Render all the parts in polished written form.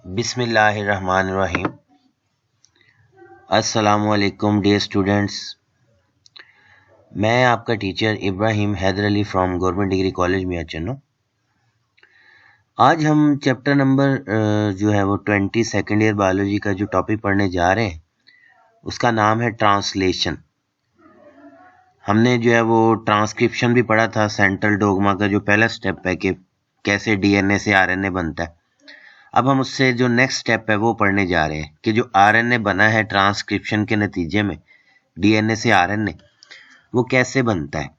बिस्मिल्लाहिर्रहमानिर्रहीम। अस्सलामुअलैकुम dear students. मैं आपका teacher Ibrahim Haider Ali from government degree college Mian Channu. आज हम चैप्टर नंबर जो है वो 20 सेकेंड ईयर बायोलॉजी का जो टॉपिक पढ़ने जा रहे हैं उसका नाम है ट्रांसलेशन। हमने जो है वो ट्रांसक्रिप्शन भी पढ़ा था, सेंट्रल डोग्मा का जो पहला स्टेप है कि कैसे डीएनए से आरएनए बनता है। अब हम उससे जो नेक्स्ट स्टेप है वो पढ़ने जा रहे हैं कि जो आरएनए बना है ट्रांसक्रिप्शन के नतीजे में डीएनए से आरएनए, वो कैसे बनता है।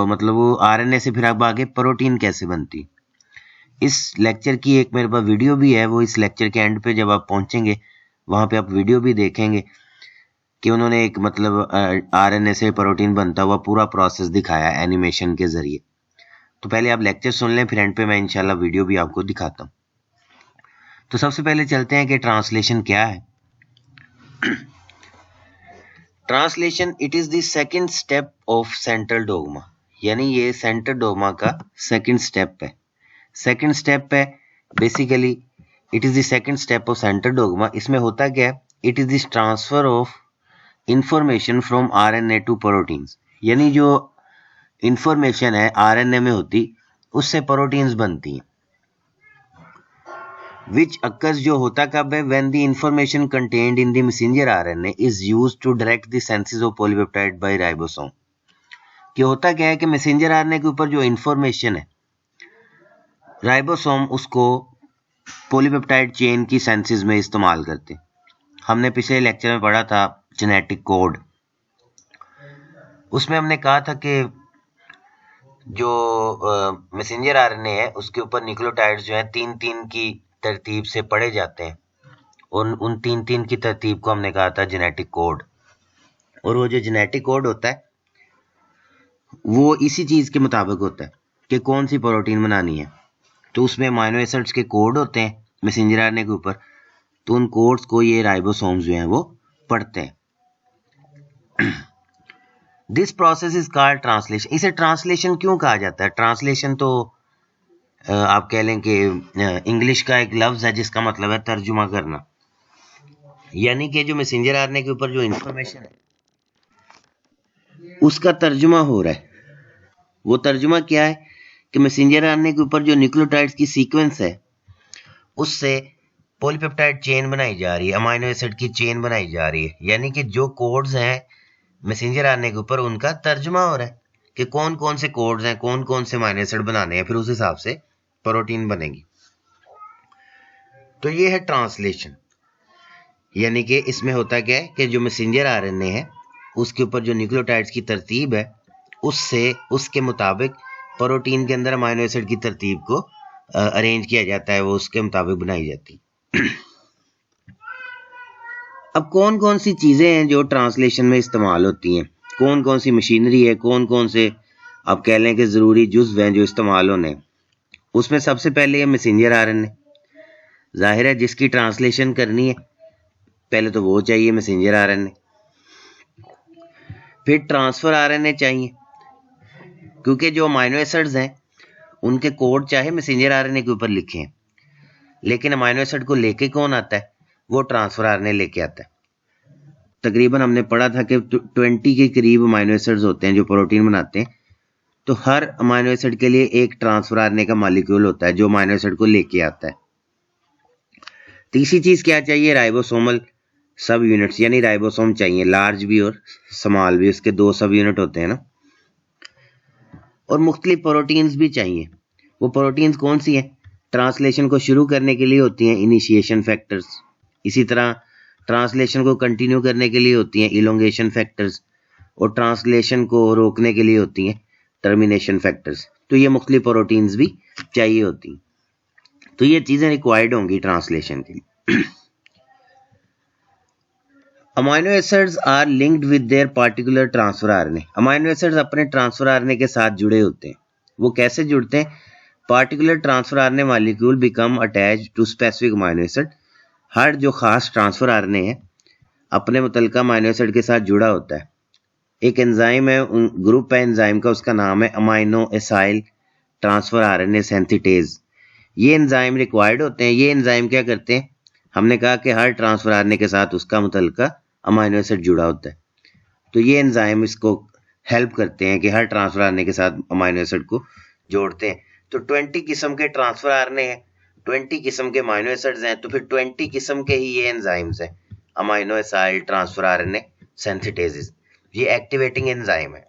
मतलब वो आरएनए से फिर अब आगे प्रोटीन कैसे बनती है। इस लेक्चर की एक मेरे पास वीडियो भी है, वो इस लेक्चर के एंड पे जब आप पहुंचेंगे वहां पे आप वीडियो भी देखेंगे कि उन्होंने एक मतलब आरएनए से प्रोटीन बनता हुआ पूरा प्रोसेस दिखाया एनिमेशन के जरिए। तो पहले आप लेक्चर सुन लें, फिर एंड पे मैं इंशाल्लाह वीडियो भी आपको दिखाता हूँ। तो सबसे पहले चलते हैं कि ट्रांसलेशन क्या है। Translation it is the second step of central dogma, यानी ये सेंट्रल डोग्मा का सेकंड स्टेप है। सेकंड स्टेप है basically, it is the second step of central dogma. इसमें होता क्या है, it is the transfer of information from RNA to proteins, यानी जो इंफॉर्मेशन है आरएनए में होती उससे प्रोटीन्स बनती हैं। which occurs जो होता कब है, when the information contained in the messenger RNA is used to direct the synthesis of polypeptide by ribosome। कि होता क्या है कि मैसेंजर आरएनए के ऊपर जो इंफॉर्मेशन है राइबोसोम उसको पॉलीपेप्टाइड चेन की सिंथेसिस में इस्तेमाल करते हैं। हमने पिछले लेक्चर में पढ़ा था जेनेटिक कोड, उसमें हमने कहा था कि जो मैसेंजर आरएनए है उसके ऊपर न्यूक्लियोटाइड्स जो है 3-3 की तरतीब से पढ़े जाते हैं। उन 3-3 की तरतीब को हमने कहा था जेनेटिक कोड। और वो जो जेनेटिक कोड होता है वो इसी चीज के मुताबिक होता है कि कौन सी प्रोटीन बनानी है। तो उसमें अमीनो एसिड्स के कोड होते हैं मैसेंजर आरएनए के ऊपर, तो उन कोड्स को ये राइबोसोम्स जो हैं वो पढ़ते हैं। This process is called translation. इसे ट्रांसलेशन क्यों कहा जाता है? ट्रांसलेशन तो आप कह लें कि इंग्लिश का एक लफ्ज है जिसका मतलब है तर्जुमा करना, यानी कि जो मैसेंजर आरएनए के ऊपर जो इंफॉर्मेशन है उसका तर्जुमा हो रहा है। वो तर्जुमा क्या है कि मैसेंजर आरएनए के ऊपर जो न्यूक्लियोटाइड्स की सीक्वेंस है उससे पॉलीपेप्टाइड चेन बनाई जा रही है, अमीनो एसिड की चेन बनाई जा रही है, यानी कि जो कोड्स हैं मैसेंजर आरएनए के ऊपर उनका तर्जुमा हो रहा है कि कौन कौन से कोड्स हैं, कौन कौन से अमीनो एसिड बनाने हैं, फिर उस हिसाब से प्रोटीन बनेगी। तो ये है ट्रांसलेशन, यानी कि इसमें होता क्या है कि जो मैसेंजर आरएनए है उसके ऊपर जो न्यूक्लियोटाइड्स की तरतीब है उससे उसके मुताबिक प्रोटीन के अंदर अमीनो एसिड की तरतीब को अरेंज किया जाता है, वो उसके मुताबिक बनाई जाती है। अब कौन कौन सी चीजें हैं जो ट्रांसलेशन में इस्तेमाल होती हैं, कौन कौन सी मशीनरी है, कौन कौन से आप कह लें कि जरूरी जुज्व हैं जो इस्तेमाल होने। उसमें सबसे पहले है मैसेंजर आरएनए। जाहिर है जिसकी ट्रांसलेशन करनी है पहले तो वो चाहिए मैसेंजर आरएनए, फिर ट्रांसफर आरएनए चाहिए, क्योंकि जो अमीनो एसिड्स हैं उनके कोड चाहे मैसेंजर आरएनए के ऊपर लिखे हैं, लेकिन अमीनो एसिड को लेके कौन आता है, वो ट्रांसफर आरएनए लेके आता है। तकरीबन हमने पढ़ा था कि 20 के करीब अमीनो एसिड्स होते हैं जो प्रोटीन बनाते हैं, तो हर अमीनो एसिड के लिए एक ट्रांसफर आरएनए का मॉलिक्यूल होता है जो अमीनो एसिड को लेके आता है। तीसरी चीज क्या चाहिए, राइबोसोमल सब यूनिट्स, यानी राइबोसोम चाहिए, लार्ज भी और स्मॉल भी, उसके 2 सब यूनिट होते हैं ना। और मुख्तलिफ प्रोटीन्स भी चाहिए। वो प्रोटीन्स कौन सी हैं? ट्रांसलेशन को शुरू करने के लिए होती हैं इनिशिएशन फैक्टर्स, इसी तरह ट्रांसलेशन को कंटिन्यू करने के लिए होती हैं इलोंगेशन फैक्टर्स, और ट्रांसलेशन को रोकने के लिए होती हैं टर्मिनेशन फैक्टर्स। तो ये मुख्तलिफ प्रोटीन्स भी चाहिए होती हैं, तो ये चीजें रिक्वायर्ड होंगी ट्रांसलेशन के लिए। Amino acids are linked with their particular transfer RNA. Amino acids अपने ट्रांसफर आरएनए के साथ जुड़े होते हैं। वो कैसे जुड़ते हैं? Particular transfer RNA molecule become attached to specific amino acid. हर जो खास ट्रांसफर आरएनए है अपने मुतलका अमीनो एसिड के साथ जुड़ा होता है। एक एंजाइम है, ग्रुप है एंजाइम का, उसका नाम है amino acyl transfer RNA synthetase, ये एंजाइम रिक्वायर्ड होते हैं। ये एंजाइम क्या करते हैं, हमने कहा कि हर ट्रांसफर आरएनए के साथ उसका मुतल्लिका अमाइनो एसिड जुड़ा होता है, तो ये एंजाइम इसको हेल्प करते हैं कि हर ट्रांसफर आरएनए के साथ अमाइनो एसिड को जोड़ते हैं। तो 20 किस्म के ट्रांसफर आरएनए हैं, 20 किस्म के अमाइनो एसिड्स हैं, तो फिर 20 किस्म के ही ये एंजाइम्स हैं, अमाइनो एसिड ट्रांसफर आरएनए सिंथेटेसिस, ये एक्टिवेटिंग एंजाइम है।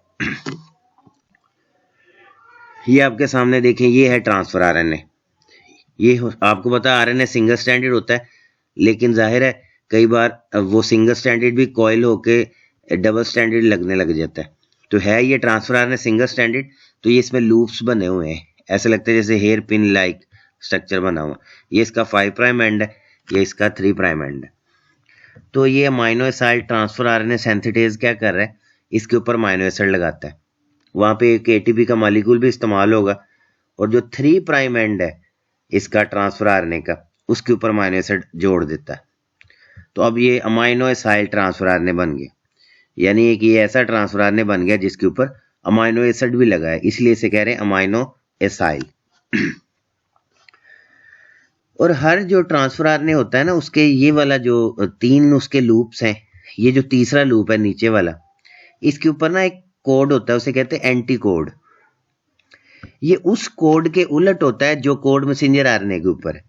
ये आपके सामने देखें, ये है ट्रांसफर आरएनए। ये आपको पता है आरएनए सिंगल स्टैंडर्ड होता है, लेकिन जाहिर है कई बार वो सिंगल स्टैंडर्ड भी कॉइल होके डबल स्टैंडर्ड लगने लग जाता है। तो है ये ट्रांसफर आरएनए सिंगल स्टैंडर्ड, तो ये इसमें लूप्स बने हुए हैं, ऐसे लगता है जैसे हेयर पिन लाइक स्ट्रक्चर बना हुआ। ये इसका 5 प्राइम एंड है, ये इसका 3 प्राइम एंड है। तो ये amino acid transfer RNA synthetase क्या कर रहा है, इसके ऊपर अमाइनो एसिड लगाता है, वहाँ पे एक एटीपी का मॉलिक्यूल भी इस्तेमाल होगा, और जो 3 प्राइम एंड है इसका ट्रांसफर आरएनए का, उसके ऊपर अमाइनो एसिड जोड़ देता है। तो अब ये अमाइनो एसिड ट्रांसफर आरएनए बन गया, यानी कि ये ऐसा ट्रांसफर आरएनए बन गया जिसके ऊपर अमाइनो एसिड भी लगा है, इसलिए इसे कह रहे हैं अमाइनो एसिड। और हर जो ट्रांसफर आरएनए होता है ना, उसके ये वाला जो 3 उसके लूप्स हैं, ये जो तीसरा लूप है नीचे वाला, इसके ऊपर ना एक कोड होता है, उसे कहते हैं एंटी कोड। ये उस कोड के उलट होता है जो कोड मैसेंजर आरएनए के ऊपर है।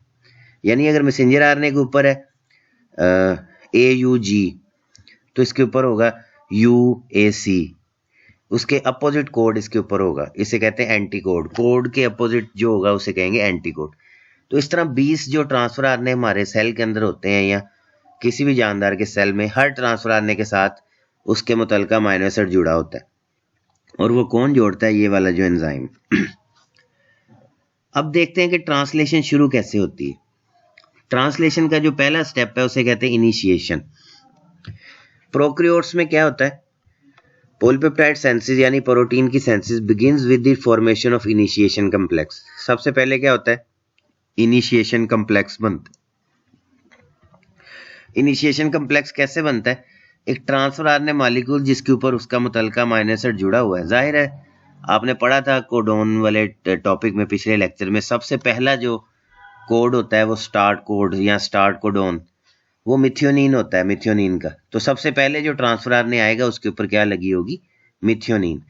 यानी अगर मैसेंजर आरएनए के ऊपर है AUG, तो इसके ऊपर होगा UAC, उसके अपोजिट कोड इसके ऊपर होगा, इसे कहते हैं एंटी कोड। कोड के अपोजिट जो होगा उसे कहेंगे एंटी कोड। तो इस तरह 20 जो ट्रांसफर आरएनए हमारे सेल के अंदर होते हैं, या किसी भी जानदार के सेल में, हर ट्रांसफर आरएनए के साथ उसके मुतल्लिका अमाइनो एसिड जुड़ा होता है। और वो कौन जोड़ता है, ये वाला जो एंजाइम। अब देखते हैं कि ट्रांसलेशन शुरू कैसे होती है। ट्रांसलेशन का जो पहला स्टेप है उसे कहते हैं इनिशिएशन। प्रोकैरियोट्स में क्या होता है, पॉलीपेप्टाइड सिंथेसिस यानी प्रोटीन की synthesis begins with the formation of initiation complex. सबसे पहले क्या होता है, इनिशिएशन कॉम्प्लेक्स बनता है। इनिशिएशन कॉम्प्लेक्स कैसे बनता है, एक ट्रांसफर आरएनए मॉलिक्यूल जिसके ऊपर उसका मुतल्लिका अमाइनो एसिड जुड़ा हुआ है। जाहिर है आपने पढ़ा था कोडोन वाले टॉपिक में, पिछले लेक्चर में, सबसे पहला जो कोड होता है वो स्टार्ट कोड या स्टार्ट कोडोन, वो मिथियोनिन होता है, मिथियोनिन का। तो सबसे पहले जो ट्रांसफर आरएनए आएगा उसके ऊपर क्या लगी होगी, मिथियोनिन।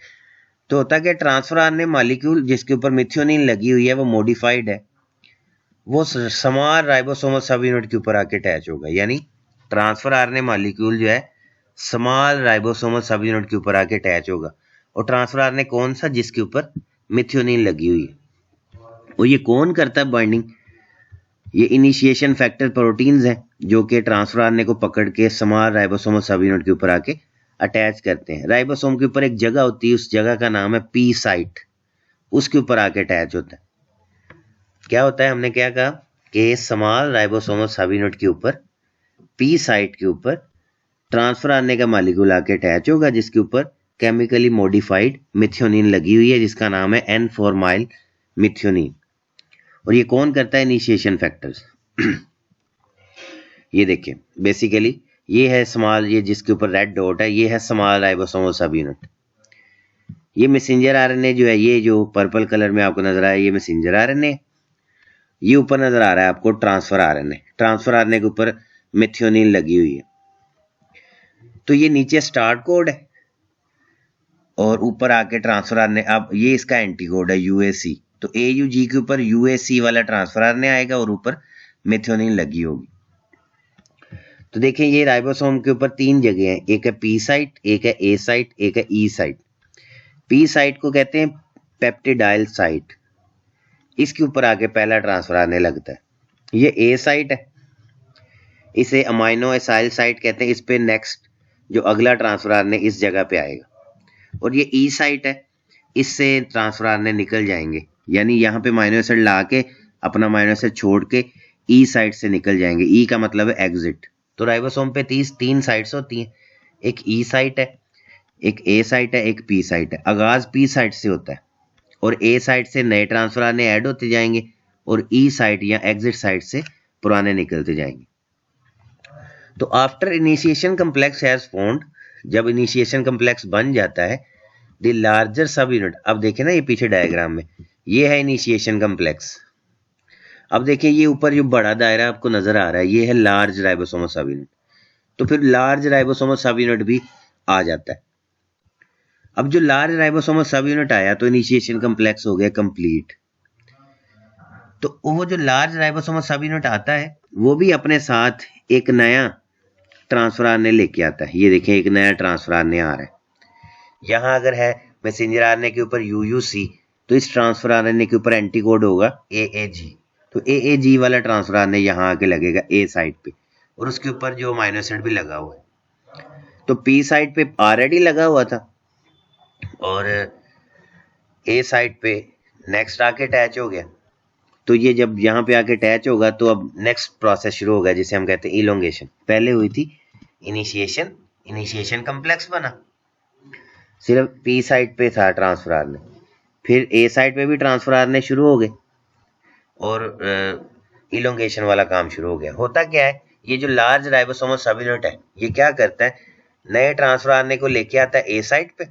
तो होता है कि ट्रांसफर आरएनए मॉलिक्यूल जिसके ऊपर मिथियोनिन लगी हुई है वो मॉडिफाइड है, वो स्मॉल राइबोसोमल सब यूनिट के ऊपर आके अटैच होगा। यानी ट्रांसफर आरएनए मॉलिक्यूल जो है स्मॉल राइबोसोमल सब यूनिट के ऊपर आके अटैच होगा। और ट्रांसफर आरएनए कौन सा, जिसके ऊपर मिथियोनिन लगी हुई है। और ये कौन करता है बाइंडिंग, ये इनिशिएशन फैक्टर प्रोटीन्स हैं जो कि ट्रांसफर आरएनए को पकड़ के स्मॉल राइबोसोमल सब यूनिट के ऊपर आके अटैच करते हैं। राइबोसोम के ऊपर एक जगह होती है, उस जगह का नाम है पी साइट, उसके ऊपर आके अटैच होता है। क्या होता है, हमने क्या कहा कि स्मॉल राइबोसोमल सब यूनिट के ऊपर पी साइट के ऊपर ट्रांसफर आरएनए का मॉलिक्यूल आके अटैच होगा, जिसके ऊपर केमिकली मॉडिफाइड मिथियोनिन लगी हुई है, जिसका नाम है N-फॉर्माइल मिथियोनिन। और ये कौन करता है, इनिशिएशन फैक्टर्स। ये देखिए बेसिकली ये है स्मॉल, ये जिसके ऊपर रेड डॉट है, ये है स्मॉल राइबोसोमल सब यूनिट। ये मैसेंजर आरएनए जो है, ये जो पर्पल कलर में आपको नजर आया, ये मैसेंजर आरएनए। ये ऊपर नजर आ रहा है आपको ट्रांसफर आरएनए। ट्रांसफर आरएनए के ऊपर मिथियोनिन लगी हुई है। तो ये नीचे स्टार्ट कोड है और ऊपर आके ट्रांसफर आरएनए, अब ये इसका एंटी कोड है UAC। तो AUG के ऊपर UAC वाला ट्रांसफर आरएनए आएगा और ऊपर मिथियोनिन लगी होगी। तो देखें ये राइबोसोम के ऊपर 3 जगह हैं, एक है P साइट, एक है A साइट, एक है E साइट। P साइट को कहते हैं पेप्टिडाइल साइट, इसके ऊपर आके पहला ट्रांसफर आरएनए लगता है। ये A साइट है, इसे अमाइनो एसाइल साइट कहते हैं, इस पे नेक्स्ट जो अगला ट्रांसफर आरएनए इस जगह पे आएगा। और ये E साइट है, इससे ट्रांसफर आरएनए निकल जाएंगे, यानी यहाँ पे अमाइनो एसिड ला के अपना अमाइनो एसिड छोड़ के E साइट से निकल जाएंगे। E का मतलब है एग्जिट। तो राइबोसोम पे 3 साइट्स होती हैं, एक E साइट है, एक A साइट है, एक P साइट है। आगाज P साइट से होता है और A साइट से नए ट्रांसफर आरएनए ऐड होते जाएंगे और E साइट या एग्जिट साइट से पुराने निकलते जाएंगे। तो after initiation complex has formed, जब इनिशिएशन कॉम्प्लेक्स बन जाता है, द लार्जर सब यूनिट, अब देखें ना ये पीछे डायग्राम में, ये है इनिशिएशन कॉम्प्लेक्स। अब देखिए ये ऊपर जो बड़ा दायरा आपको नजर आ रहा है ये है लार्ज राइबोसोमल सब यूनिट, तो फिर लार्ज राइबोसोमल सब यूनिट भी आ जाता है। अब जो लार्ज राइबोसोमल सब यूनिट आया तो इनिशिएशन कम्प्लेक्स हो गया कंप्लीट। तो वो जो लार्ज राइबोसोमल सब यूनिट आता है वो भी अपने साथ एक नया ट्रांसफर आरएनए लेके आता है। ये देखिए एक नया ट्रांसफर आरएनए आ रहा है। यहाँ अगर है मैसेंजर आरएनए के ऊपर यूयूसी, तो इस ट्रांसफर आरएनए के ऊपर एंटीकोड होगा एएजी। तो एएजी वाला ट्रांसफर आरएनए यहाँ आके लगेगा ए साइड पे, और उसके ऊपर जो अमीनो एसिड भी लगा हुआ है। तो पी साइड पे ऑलरेडी लगा हुआ था और ए साइड पे नेक्स्ट आके अटैच हो गया। तो ये जब यहाँ पे आके अटैच होगा तो अब नेक्स्ट प्रोसेस शुरू होगा जिसे हम कहते हैं इलोंगेशन। पहले हुई थी इनिशिएशन, इनिशिएशन कम्प्लेक्स बना, सिर्फ पी साइड पे था ट्रांसफर आरएनए, फिर ए साइड पे भी ट्रांसफर आरएनए शुरू हो गए और इलोंगेशन वाला काम शुरू हो गया। होता क्या है, ये जो लार्ज राइबोसोमल सब यूनिट है ये क्या करता है, नए ट्रांसफर आरएनए को लेके आता है ए साइड पे।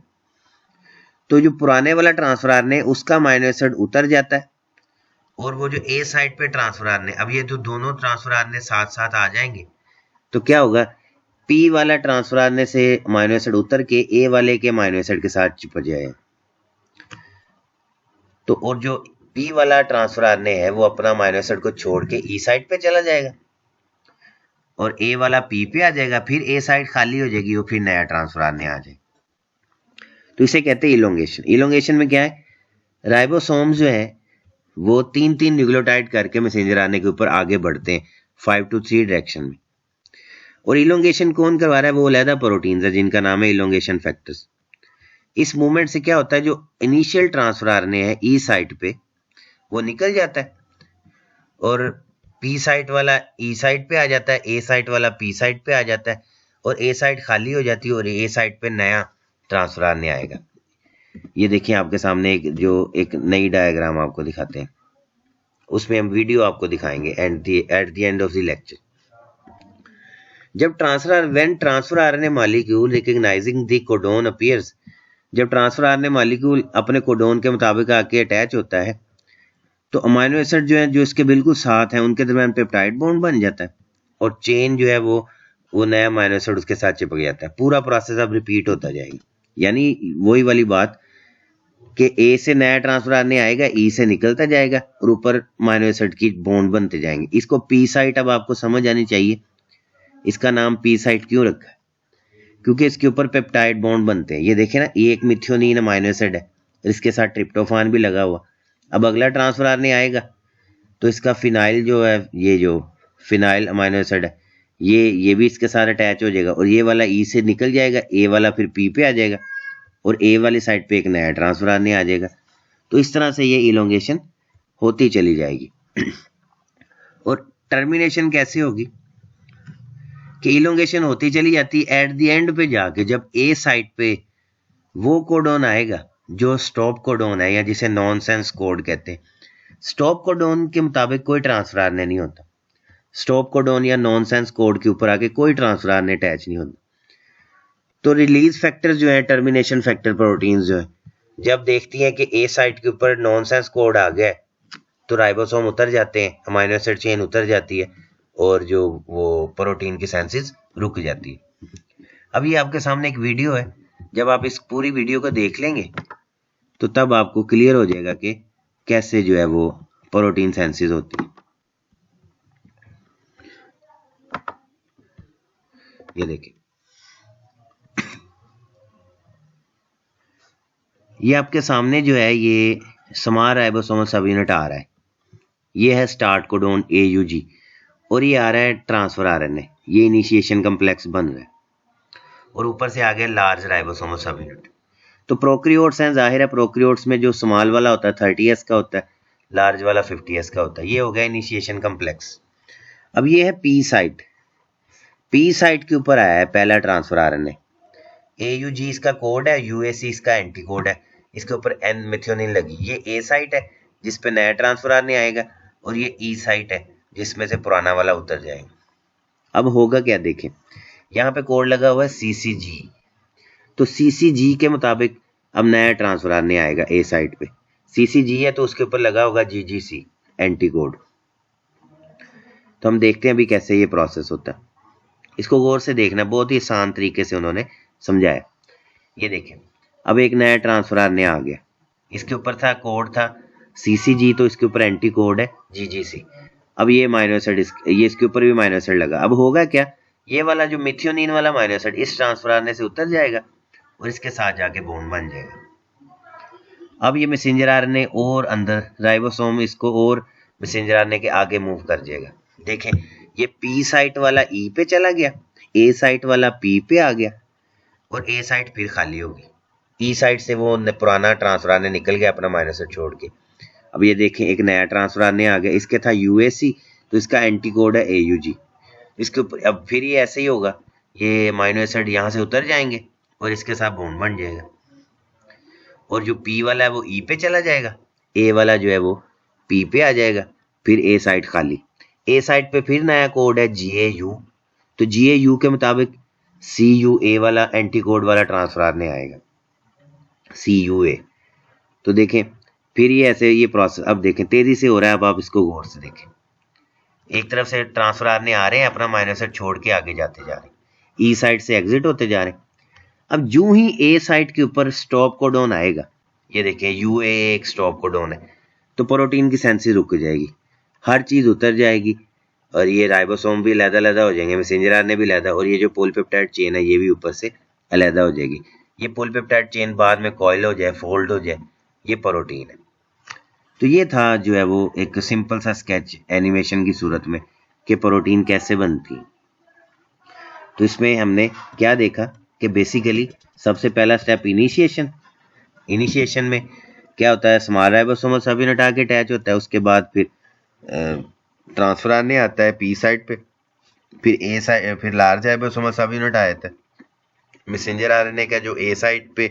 तो जो पुराने वाला ट्रांसफर आरएनए उसका अमीनो एसिड उतर जाता है, और वो जो ए साइड पे ट्रांसफर आरएनए, अब ये तो दोनों ट्रांसफर आरएनए साथ साथ आ जाएंगे, तो क्या होगा, पी वाला ट्रांसफर आरएनए से अमीनो एसिड उतर के ए वाले के अमीनो एसिड के साथ चिपक जाएगा। तो और जो पी वाला ट्रांसफर आरएनए है वो अपना अमीनो एसिड को छोड़ के ई साइड पे चला जाएगा और ए वाला पी पे आ जाएगा, फिर ए साइड खाली हो जाएगी और फिर नया ट्रांसफर आरएनए आ जाएगा। तो इसे कहते हैं इलोंगेशन। इलोंगेशन में क्या है, राइबोसोम जो है वो 3-3 न्यूक्लियोटाइड करके मैसेंजर आरएनए के ऊपर आगे बढ़ते हैं 5 to 3 डायरेक्शन में। और इलोंगेशन कौन करवा रहा है, वो अलग प्रोटीन्स है जिनका नाम है इलोंगेशन फैक्टर्स। इस मूवमेंट से क्या होता है, जो इनिशियल ट्रांसफर आरएनए है ई साइड पे वो निकल जाता है और पी साइड वाला ई साइड पे आ जाता है, ए साइड वाला पी साइड पे आ जाता है और ए साइड खाली हो जाती है और ए साइड पे नया ट्रांसफर आरएनए आएगा। ये देखिए आपके सामने एक नई डायग्राम आपको दिखाते हैं, उसमें हम वीडियो आपको दिखाएंगे at the end of the lecture. जब transfer RNA molecule recognizing the codon appears, जब ट्रांसफर आरएनए मॉलिक्यूल अपने कोडोन के मुताबिक आके अटैच होता है तो अमीनो एसिड जो है जो इसके बिल्कुल साथ हैं उनके दरमियान पेप्टाइड बॉन्ड बन जाता है और चेन जो है वो नया अमीनो एसिड उसके साथ चिपक जाता है। पूरा प्रोसेस अब रिपीट होता जाएगा, यानी वही वाली बात कि ए से नया ट्रांसफर आरएनए आएगा, ई से निकलता जाएगा और ऊपर अमीनो एसिड की बॉन्ड बनते जाएंगे। इसको पी साइट अब आपको समझ आनी चाहिए, इसका नाम पी साइट क्यों रखा है, क्योंकि इसके ऊपर पेप्टाइड बॉन्ड बनते हैं। ये देखें ना, ये एक मिथियोनिन अमीनो एसिड है, इसके साथ ट्रिप्टोफान भी लगा हुआ। अब अगला ट्रांसफर आरएनए आएगा तो इसका फिनाइल जो है, ये जो फिनाइल अमीनो एसिड है ये भी इसके साथ अटैच हो जाएगा और ये वाला ई से निकल जाएगा, ए वाला फिर पी पे आ जाएगा और ए वाली साइड पे एक नया ट्रांसफर आरएनए आ जाएगा। तो इस तरह से ये इलोंगेशन होती चली जाएगी। और टर्मिनेशन कैसे होगी कि इलोंगेशन होती चली जाती है, एट द एंड पे जाके जब ए साइड पे वो कोडोन आएगा जो स्टॉप कोडोन है या जिसे नॉनसेंस कोड कहते हैं। स्टॉप कोडोन के मुताबिक कोई ट्रांसफर आरएनए नहीं होता, स्टॉप कोडोन या नॉनसेंस कोड के ऊपर आके कोई ट्रांसफर आरएनए अटैच नहीं होता। तो रिलीज फैक्टर जो है, टर्मिनेशन फैक्टर प्रोटीन्स जो है, जब देखती हैं कि ए साइट के ऊपर नॉनसेंस कोड आ गया तो राइबोसोम उतर जाते हैं, अमीनो एसिड चेन उतर जाती है और जो वो प्रोटीन की सेंसिस रुक जाती है। अब ये आपके सामने एक वीडियो है, जब आप इस पूरी वीडियो को देख लेंगे तो तब आपको क्लियर हो जाएगा कि कैसे जो है वो प्रोटीन सेंसिस होती है। ये देखिए, ये आपके सामने जो है ये स्मॉल राइबोसोमल सब यूनिट आ रहा है, ये है स्टार्ट कोडोन AUG और ये आ रहा है ट्रांसफर आरएनए, ये इनिशिएशन कम्प्लेक्स बन रहा है और ऊपर से आ गया लार्ज राइबोसोमल सब यूनिट। तो प्रोकैरियोट्स हैं, जाहिर है प्रोकैरियोट्स में जो स्मॉल वाला होता है 30S का होता है, लार्ज वाला 50S का होता है। ये हो गया इनिशिएशन कम्प्लेक्स। अब ये है पी साइट, पी साइट के ऊपर आया है पहला ट्रांसफर आरएनए, AUG इसका कोड है, UAC इसका एंटी कोड है, इसके ऊपर N मेथियोनिन लगी। ये ए साइट है जिस पे नया ट्रांसफर आरएनए आएगा और ये ई साइट है जिसमें से पुराना वाला उतर जाएगा। अब होगा क्या, देखें यहाँ पे कोड लगा हुआ है CCG, तो CCG के मुताबिक अब नया ट्रांसफर आरएनए आएगा ए साइट पे। CCG है तो उसके ऊपर लगा होगा GGC एंटी कोड। तो हम देखते हैं अभी कैसे ये प्रोसेस होता है। इसको गौर से देखना, बहुत ही आसान तरीके से उन्होंने समझाया। ये देखें, अब एक नया ट्रांसफर आरएनए आ गया, इसके ऊपर था कोड था CCG, तो इसके ऊपर एंटी कोड है GGC। अब ये अमीनो एसिड ये इसके ऊपर भी अमीनो एसिड लगा। अब होगा क्या, ये वाला जो मिथियोनिन वाला अमीनो एसिड इस ट्रांसफर आरएनए से उतर जाएगा और इसके साथ जाके बॉन्ड बन जाएगा। अब ये मैसेंजर आरएनए और अंदर राइबोसोम इसको और मैसेंजर आरएनए के आगे मूव कर जाएगा। देखें, ये P साइट वाला E पे चला गया, A साइट वाला P पे आ गया और A साइट फिर खाली होगी। E साइट से वो पुराना ट्रांसफर आरएनए निकल गया अपना अमीनो एसिड छोड़ के। अब ये देखें, एक नया ट्रांसफर आरएनए आ गया, इसके था UAC, तो इसका एंटी कोड है AUG। इसके ऊपर अब फिर ये ऐसे ही होगा, ये अमीनो एसिड यहाँ से उतर जाएंगे और इसके साथ बॉन्ड बन जाएगा और जो P वाला है वो E पे चला जाएगा, A वाला जो है वो P पे आ जाएगा, फिर A साइट खाली। A साइट पे फिर नया कोड है GAU, तो GAU के मुताबिक CUA वाला एंटी कोड वाला ट्रांसफर आरएनए आएगा, CUA। तो देखें फिर ये ऐसे ये प्रोसेस अब देखें तेजी से हो रहा है। अब आप इसको गौर से देखें, एक तरफ से ट्रांसफर आरएनए आ रहे हैं, अपना अमीनो एसिड छोड़ के आगे जाते जा रहे हैं, E साइड से एग्जिट होते जा रहे हैं। अब जो ही A साइट के ऊपर स्टॉप कोडॉन आएगा, ये देखें UAA एक स्टॉप कोडॉन है, तो प्रोटीन की सेंसिस रुक जाएगी, हर चीज उतर जाएगी और ये राइबोसोम भी अलग-अलग हो जाएंगे, मैसेंजर आरएनए भी अलग, और ये जो पॉलीपेप्टाइड चेन है ये भी ऊपर से अलग हो जाएगी। ये पॉलीपेप्टाइड चेन बाद में कॉइल हो जाए, फोल्ड हो जाए, ये प्रोटीन है। तो ये था जो है वो एक सिंपल सा स्केच एनिमेशन की सूरत में कि प्रोटीन कैसे बनती है। तो इसमें हमने क्या देखा कि बेसिकली सबसे पहला स्टेप इनिशिएशन में क्या होता है, स्मॉल राइबोसोमल सब यूनिट आके अटैच होता है, उसके बाद फिर ट्रांसफर आरएनए आता है P साइड पे, फिर A साइड, फिर लार्ज राइबोसोमल सब यूनिट आ जाता है, मैसेंजर आरएनए का जो A साइड पे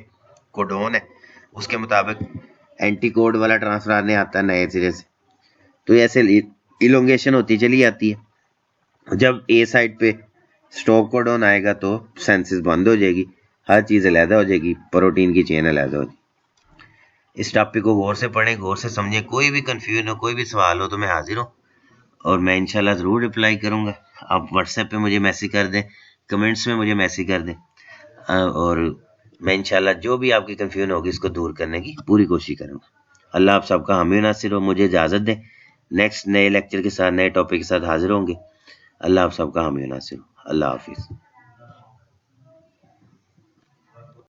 कोडोन है उसके मुताबिक एंटी कोड वाला ट्रांसफर आरएनए आता है नए सिरे से। तो ऐसे इलोंगेशन होती चली जाती है। जब A साइड पे स्टॉप कोडॉन आएगा तो सेंसिस बंद हो जाएगी, हर चीज़ अलग हो जाएगी, प्रोटीन की चेन अलग हो जाएगी। इस टॉपिक को गौर से पढ़ें, गौर से समझें, कोई भी कंफ्यूजन हो, कोई भी सवाल हो तो मैं हाजिर हूँ और मैं इंशाल्लाह ज़रूर रिप्लाई करूँगा। आप व्हाट्सएप पे मुझे मैसेज कर दें, कमेंट्स में मुझे मैसेज कर दें और मैं इंशाल्लाह जो भी आपकी कंफ्यूजन होगी इसको दूर करने की पूरी कोशिश करूँगा। अल्लाह आप सबका हामी नासिर हो। मुझे इजाज़त दें, नेक्स्ट नए लेक्चर के साथ, नए टॉपिक के साथ हाजिर होंगे। अल्लाह आप सबका हामी नासिर हो। अल्लाह हाफिज़।